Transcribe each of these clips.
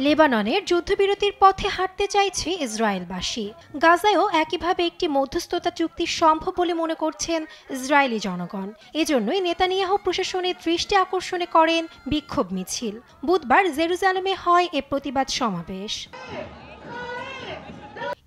লেবাননের যুদ্ধবিরতির পথে হাঁটতে চাইছে ইসরায়েলবাসী। গাজায়ও একইভাবে একটি মধ্যস্থতা চুক্তি সম্ভব বলে মনে করছেন ইসরায়েলি জনগণ। এজন্যই নেতানিয়াহু প্রশাসনের দৃষ্টি আকর্ষণে করেন বিক্ষোভ মিছিল। বুধবার জেরুজালেমে হয় এ প্রতিবাদ সমাবেশ।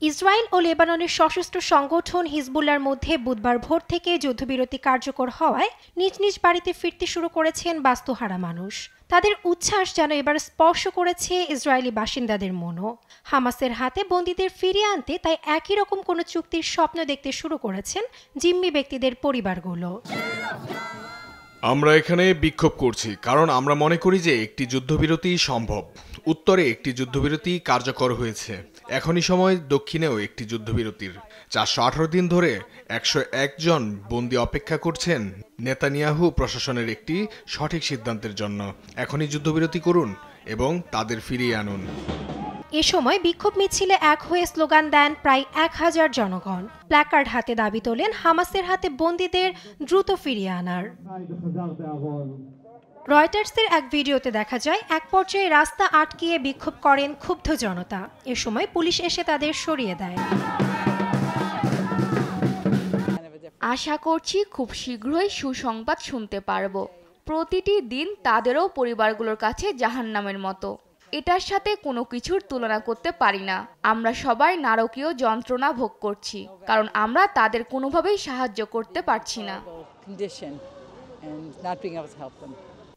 ইসরায়েল ও লেবাননের সশস্ত্র সংগঠন হিজবুল্লাহর মধ্যে বুধবার ভোর থেকে যুদ্ধবিরতি কার্যকর হওয়ায় নিজ নিজ বাড়িতে ফিরতে শুরু করেছেন বাস্তুহারা মানুষ। তাদের উচ্ছ্বাস যেন এবার স্পর্শ করেছে ইসরায়েলি বাসিন্দাদের মনও। হামাসের হাতে বন্দীদের ফিরিয়ে আনতে তাই একই রকম কোনো চুক্তির স্বপ্ন দেখতে শুরু করেছেন জিম্মি ব্যক্তিদের পরিবারগুলো। আমরা এখানে বিক্ষোভ করছি কারণ আমরা মনে করি যে একটি যুদ্ধবিরতি সম্ভব। উত্তরে একটি যুদ্ধবিরতি কার্যকর হয়েছে, এখনই সময় দক্ষিণেও একটি যুদ্ধবিরতির। 418 দিন ধরে 101 জন বন্দী অপেক্ষা করছেন নেতানিয়াহু প্রশাসনের একটি সঠিক সিদ্ধান্তের জন্য। এখনই যুদ্ধবিরতি করুন এবং তাদের ফিরিয়ে আনুন। এ সময় বিক্ষোভ মিছিলে এক হয়ে স্লোগান দেন প্রায় 1000 জনগণ। প্ল্যাকার্ড হাতে দাবি তোলেন হামাসের হাতে বন্দীদের দ্রুত ফিরিয়ে আনার। রয়টার্সের এক ভিডিওতে দেখা যায় এক পর্যায়ে রাস্তা আটকিয়ে বিক্ষোভ করেন ক্ষুব্ধ জনতা। এ সময় পুলিশ এসে তাদের সরিয়ে দেয়। আশা করছি খুব শীঘ্রই সুসংবাদ শুনতে পারব। প্রতিটি দিন তাদেরও পরিবারগুলোর কাছে জাহান্নামের মতো। এটার সাথে কোনো কিছুর তুলনা করতে পারি না। আমরা সবাই নারকীয় যন্ত্রণা ভোগ করছি, কারণ আমরা তাদের কোনোভাবেই সাহায্য করতে পারছি না।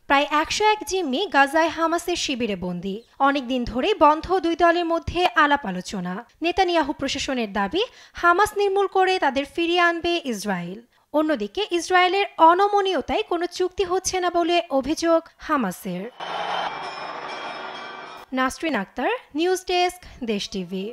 প্রায় 101 জিম্মি গাজায় হামাসের শিবিরে বন্দী। অনেকদিন ধরে বন্ধ দুই দলের মধ্যে আলাপ আলোচনা। নেতানিয়াহু প্রশাসনের দাবি হামাস নির্মূল করে তাদের ফিরিয়ে আনবে ইসরায়েল। অন্যদিকে ইসরায়েলের অনমনীয়তায় কোনো চুক্তি হচ্ছে না বলে অভিযোগ হামাসের। নাসরিন আক্তার, নিউজ ডেস্ক, দেশ টিভি।